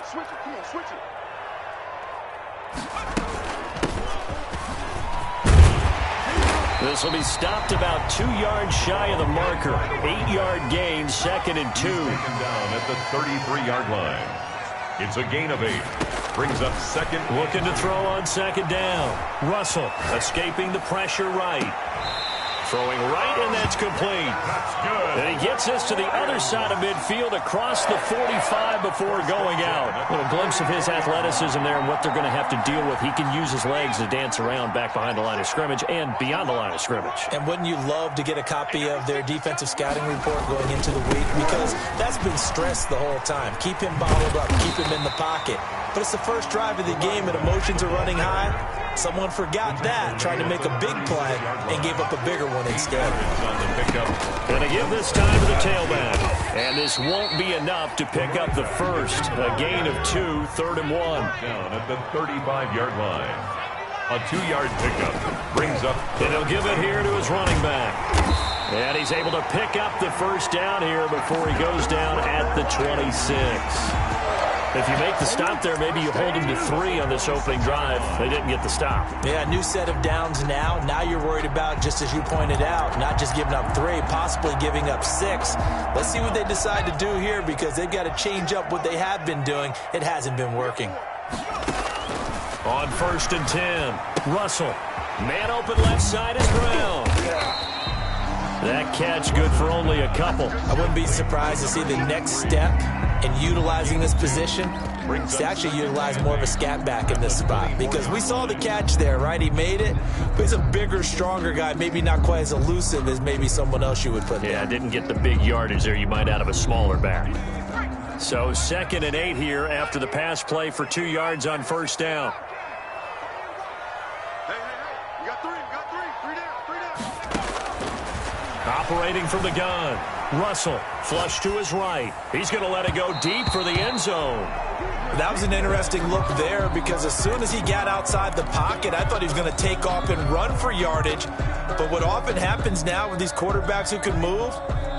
Switch it. Come on, switch it. This will be stopped about 2 yards shy of the marker. 8-yard gain, 2nd and 2. Taken down at the 33-yard line. It's a gain of 8. Brings up 2nd. Looking to throw on 2nd down. Russell escaping the pressure right. Throwing right, and that's complete. That's good. And he gets us to the other side of midfield across the 45 before going out. A little glimpse of his athleticism there and what they're going to have to deal with. He can use his legs to dance around back behind the line of scrimmage and beyond the line of scrimmage. And wouldn't you love to get a copy of their defensive scouting report going into the week? Because that's been stressed the whole time. Keep him bottled up. Keep him in the pocket. But it's the first drive of the game and emotions are running high. Someone forgot that, tried to make a big play, and gave up a bigger one instead. Going to give this time to the tailback. And this won't be enough to pick up the first. A gain of 2, 3rd and 1. Down at the 35-yard line. A 2-yard pickup brings up. And he'll give it here to his running back. And he's able to pick up the first down here before he goes down at the 26. If you make the stop there, maybe you hold him to 3 on this opening drive. They didn't get the stop. Yeah, new set of downs now. Now you're worried about, just as you pointed out, not just giving up 3, possibly giving up 6. Let's see what they decide to do here because they've got to change up what they have been doing. It hasn't been working. On 1st and 10, Russell. Man open left side is Brown. That catch good for only a couple. I wouldn't be surprised to see the next step in utilizing this position. To actually utilize more of a scat back in this spot because we saw the catch there, right? He made it, but he's a bigger, stronger guy, maybe not quite as elusive as maybe someone else you would put there. Yeah, didn't get the big yardage there you might out of a smaller back. So 2nd and 8 here after the pass play for 2 yards on 1st down. Hey. You got 3. You got 3. 3 down. 3 down. Operating from the gun. Russell, flush to his right. He's going to let it go deep for the end zone. That was an interesting look there because as soon as he got outside the pocket, I thought he was going to take off and run for yardage. But what often happens now with these quarterbacks who can move,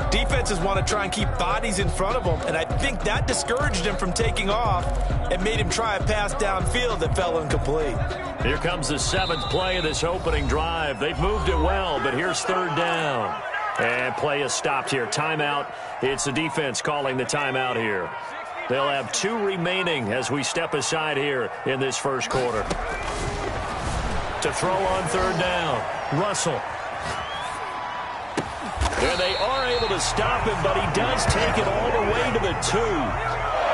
defenses want to try and keep bodies in front of them, and I think that discouraged him from taking off and made him try a pass downfield that fell incomplete. Here comes the 7th play of this opening drive. They've moved it well, but here's 3rd down. And play is stopped here. Timeout. It's the defense calling the timeout here. They'll have 2 remaining as we step aside here in this first quarter. To throw on 3rd down, Russell. And they are able to stop him, but he does take it all the way to the 2.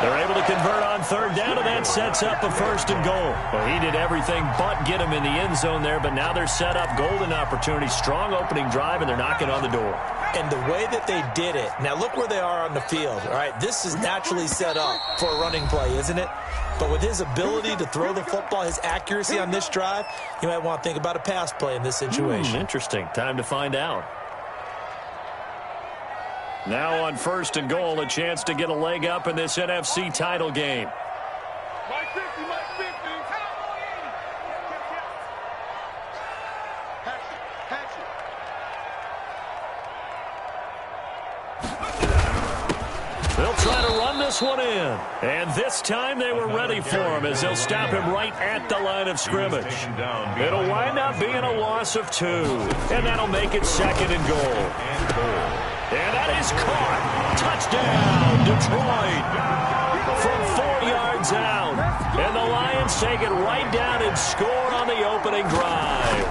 They're able to convert on 3rd down, and that sets up a 1st and goal. Well, he did everything but get him in the end zone there, but now they're set up golden opportunity. Strong opening drive, and they're knocking on the door. And the way that they did it, now look where they are on the field. All right, this is naturally set up for a running play, isn't it? But with his ability to throw the football, his accuracy on this drive, you might want to think about a pass play in this situation. Interesting. Time to find out. Now on 1st and goal, a chance to get a leg up in this NFC title game. Mike 50. Catch it. They'll try to run this one in. And this time they were ready for him as they'll stop him right at the line of scrimmage. It'll wind up being a loss of 2. And that'll make it 2nd and goal. And that is caught. Touchdown, Detroit. From 4 yards out. And the Lions take it right down and score on the opening drive.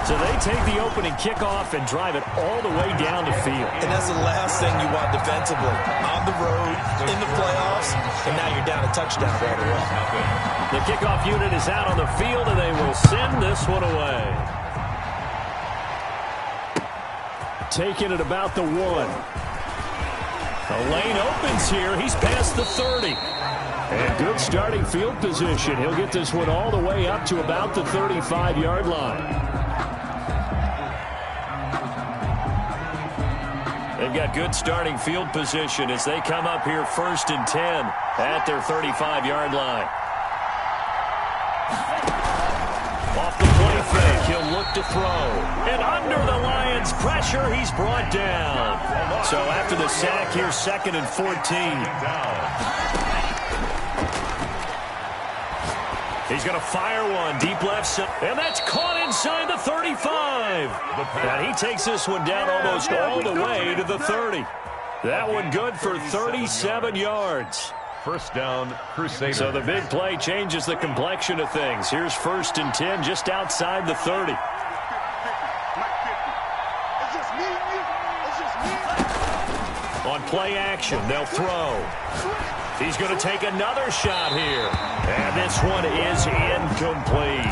So they take the opening kickoff and drive it all the way down the field. And that's the last thing you want defensively. On the road, in the playoffs, and now you're down a touchdown right away. The kickoff unit is out on the field, and they will send this one away. Taking it about the 1. The lane opens here. He's past the 30. And good starting field position. He'll get this one all the way up to about the 35-yard line. They've got good starting field position as they come up here 1st and 10 at their 35-yard line. Off the play fake, he'll look to throw. And under the Lions' pressure, he's brought down. So after the sack here, 2nd and 14. He's going to fire one deep left center, and that's caught inside the 35. And he takes this one down almost all the way to the 30. That one good for 37 yards. First down, Crusaders. So the big play changes the complexion of things. Here's 1st and 10 just outside the 30. On play action, they'll throw. He's going to take another shot here. And this one is incomplete.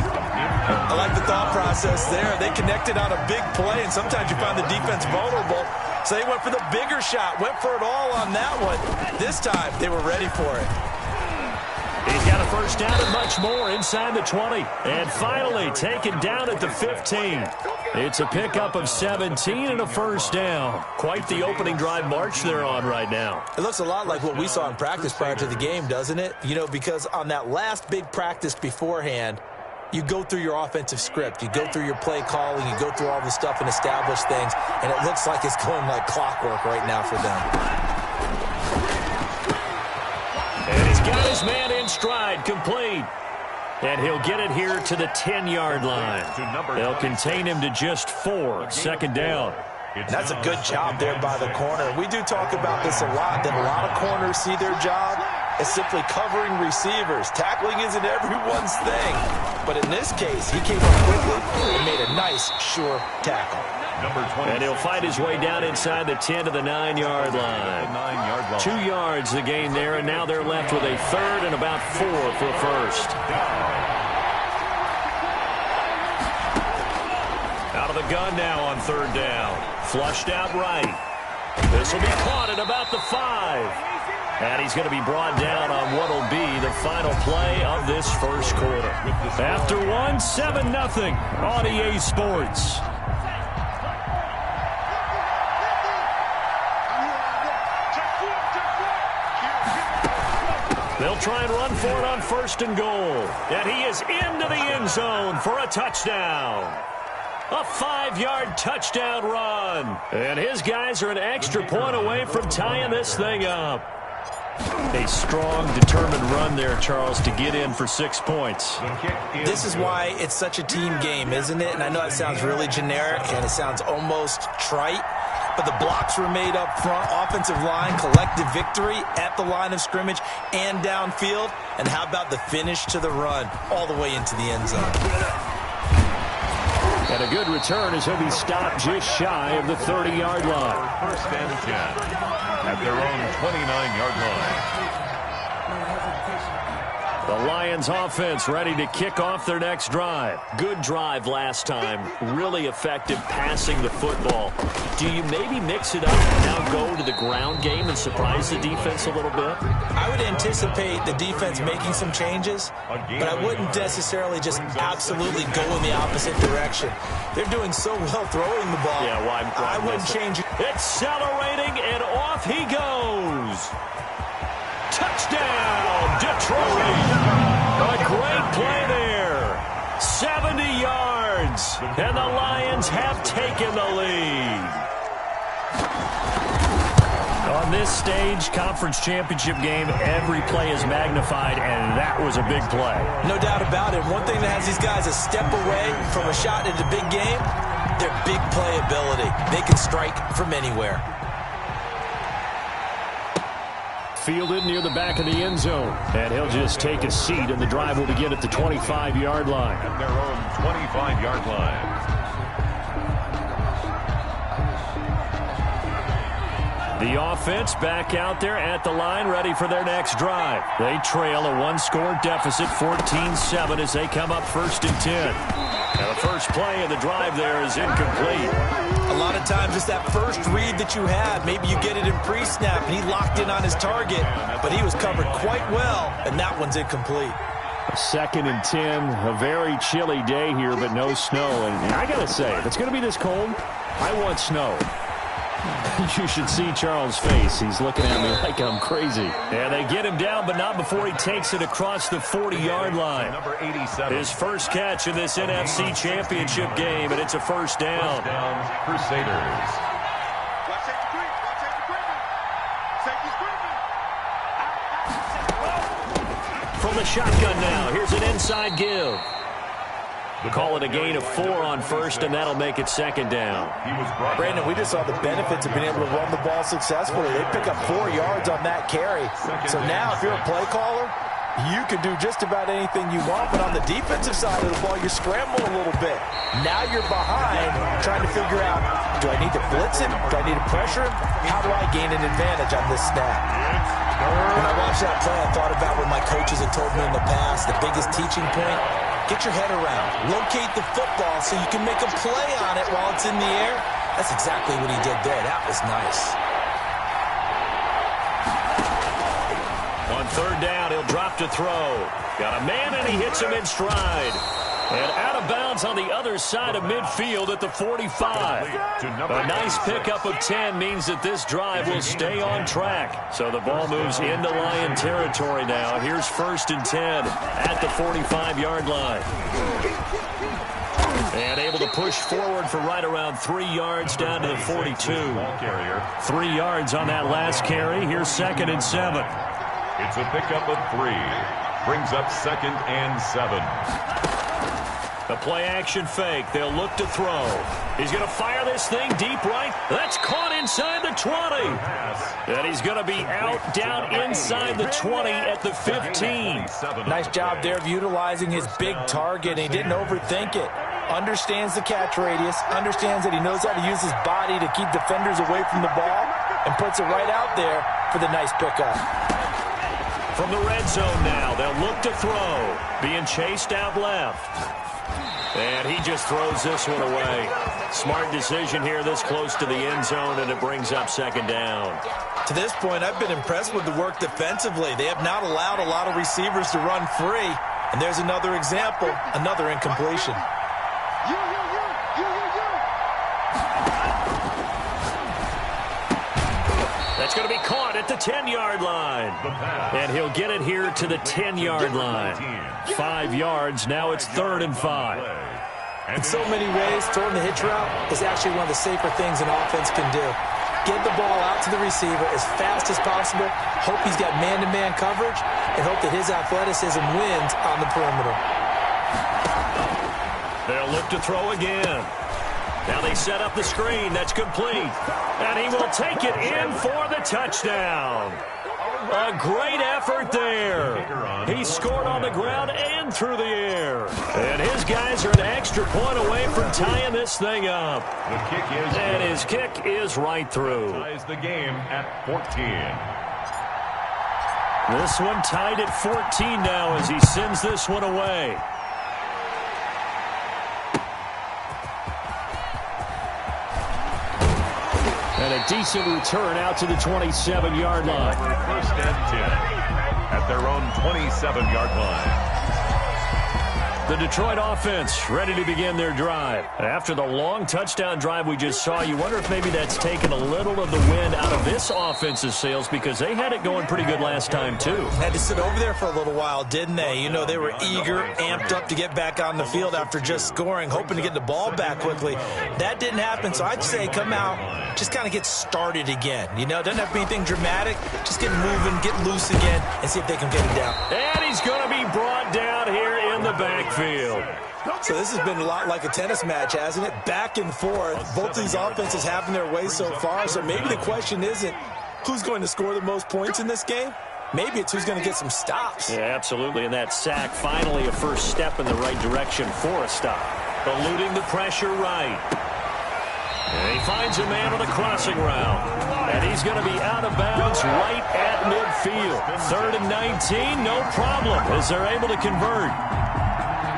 I like the thought process there. They connected on a big play, and sometimes you find the defense vulnerable. So they went for the bigger shot, went for it all on that one. This time, they were ready for it. He's got a first down and much more inside the 20. And finally taken down at the 15. It's a pickup of 17 and a first down. Quite the opening drive march they're on right now. It looks a lot like what we saw in practice prior to the game, doesn't it? You know, because on that last big practice beforehand, you go through your offensive script. You go through your play calling. You go through all the stuff and establish things. And it looks like it's going like clockwork right now for them. And he's got his man in stride, complete. And he'll get it here to the 10-yard line. They'll contain him to just 4. 2nd down. That's a good job there by the corner. We do talk about this a lot, that a lot of corners see their job as simply covering receivers. Tackling isn't everyone's thing. But in this case, he came up quickly and made a nice, sure tackle. And he'll fight his way down inside the 10 to the 9-yard line. 2 yards the gain there, and now they're left with a 3rd and about 4 for a first. Out of the gun now on 3rd down. Flushed out right. This will be caught at about the 5. And he's going to be brought down on what will be the final play of this first quarter. After one, 7-0 on EA Sports. They'll try and run for it on 1st and goal. And he is into the end zone for a touchdown. A 5-yard touchdown run. And his guys are an extra point away from tying this thing up. A strong, determined run there, Charles, to get in for 6 points. This is why it's such a team game, isn't it? And I know it sounds really generic and it sounds almost trite, but the blocks were made up front, offensive line, collective victory at the line of scrimmage and downfield. And how about the finish to the run all the way into the end zone? And a good return as he'll be stopped just shy of the 30-yard line. 1st and 10 at their own 29-yard line. The Lions offense ready to kick off their next drive. Good drive last time. Really effective passing the football. Do you maybe mix it up and now go to the ground game and surprise the defense a little bit? I would anticipate the defense making some changes, but I wouldn't necessarily just absolutely go in the opposite direction. They're doing so well throwing the ball. Yeah, why I wouldn't change it. Accelerating, and off he goes. Touchdown, Detroit. A great play there. 70 yards, and the Lions have taken the lead. On this stage, conference championship game, every play is magnified, and that was a big play. No doubt about it. One thing that has these guys a step away from a shot at a big game, their big play ability. They can strike from anywhere. Fielded near the back of the end zone. And he'll just take a seat, and the drive will begin at the 25-yard line. At their own 25-yard line. The offense back out there at the line, ready for their next drive. They trail a one-score deficit, 14-7, as they come up 1st and 10. Now the first play of the drive there is incomplete. A lot of times it's that first read that you had. Maybe you get it in pre-snap, and he locked in on his target, but he was covered quite well, and that one's incomplete. 2nd and 10, a very chilly day here, but no snow. And I got to say, if it's going to be this cold, I want snow. You should see Charles' face. He's looking at me like I'm crazy. And they get him down, but not before he takes it across the 40-yard line. Number 87. His first catch in this NFC Championship game, and it's a first down. First down, Crusaders. from the shotgun now. Here's an inside give. Call it a gain of 4 on first, and that'll make it second down. Brandon, we just saw the benefits of being able to run the ball successfully. They pick up 4 yards on that carry. So now if you're a play caller, you can do just about anything you want, but on the defensive side of the ball, you scramble a little bit. Now you're behind, trying to figure out, do I need to blitz him? Do I need to pressure him? How do I gain an advantage on this snap? When I watched that play, I thought about what my coaches had told me in the past. The biggest teaching point, get your head around. Locate the football so you can make a play on it while it's in the air. That's exactly what he did there. That was nice. On third down, he'll drop to throw. Got a man, and he hits him in stride. And out of bounds on the other side of midfield at the 45. A nice pickup of 10 means that this drive will stay on track. So the ball moves into Lion territory now. Here's 1st and 10 at the 45-yard line. And able to push forward for right around 3 yards down to the 42. 3 yards on that last carry. Here's 2nd and 7. It's a pickup of 3. Brings up 2nd and 7. A play-action fake. They'll look to throw. He's going to fire this thing deep right. That's caught inside the 20. And he's going to be out down inside the 20 at the 15. Nice job there of utilizing his big target. He didn't overthink it. Understands the catch radius. Understands that he knows how to use his body to keep defenders away from the ball. And puts it right out there for the nice pickup. From the red zone now, they'll look to throw. Being chased out left. And he just throws this one away. Smart decision here this close to the end zone, and it brings up 2nd down. To this point, I've been impressed with the work defensively. They have not allowed a lot of receivers to run free. And there's another example, another incompletion. That's going to be caught at the 10-yard line. And he'll get it here to the 10-yard line. 5 yards. Now it's 3rd and 5. In so many ways, throwing the hitch route is actually one of the safer things an offense can do. Get the ball out to the receiver as fast as possible, hope he's got man-to-man coverage, and hope that his athleticism wins on the perimeter. They'll look to throw again. Now they set up the screen. That's complete. And he will take it in for the touchdown. A great effort there. He scored on the ground and through the air. And his guys are an extra point away from tying this thing up. And his kick is right through. Ties the game at 14. This one tied at 14 now as he sends this one away. And a decent return out to the 27-yard line. 1st and 10 at their own 27-yard line. The Detroit offense ready to begin their drive. After the long touchdown drive we just saw, you wonder if maybe that's taken a little of the wind out of this offense's sails because they had it going pretty good last time, too. Had to sit over there for a little while, didn't they? You know, they were eager, amped up to get back on the field after just scoring, hoping to get the ball back quickly. That didn't happen, so I'd say come out, just kind of get started again. You know, doesn't have to be anything dramatic. Just get moving, get loose again, and see if they can get it down. And he's going to be brought down here in the backfield. So this has been a lot like a tennis match, hasn't it? Back and forth. Both these offenses having their way so far. So maybe the question isn't who's going to score the most points in this game. Maybe it's who's going to get some stops. Yeah, absolutely. And that sack, finally a first step in the right direction for a stop. Eluding the pressure right. And he finds a man on the crossing route. And he's going to be out of bounds right at midfield. 3rd and 19, no problem, as they're able to convert.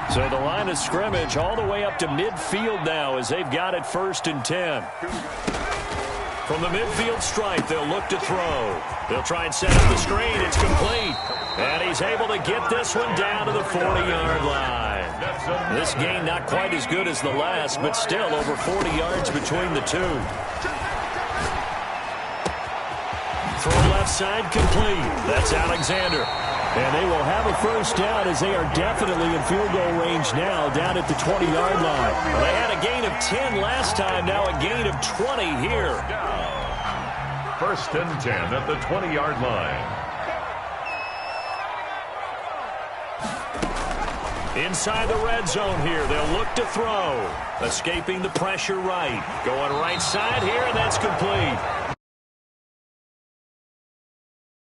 So the line of scrimmage all the way up to midfield now as they've got it 1st and 10. From the midfield stripe, they'll look to throw. They'll try and set up the screen. It's complete. And he's able to get this one down to the 40-yard line. This game not quite as good as the last, but still over 40 yards between the two. Throw left side complete. That's Alexander. And they will have a first down as they are definitely in field goal range now down at the 20-yard line. They had a gain of 10 last time, now a gain of 20 here. 1st and 10 at the 20-yard line. Inside the red zone here, they'll look to throw. Escaping the pressure right. Going right side here, and that's complete.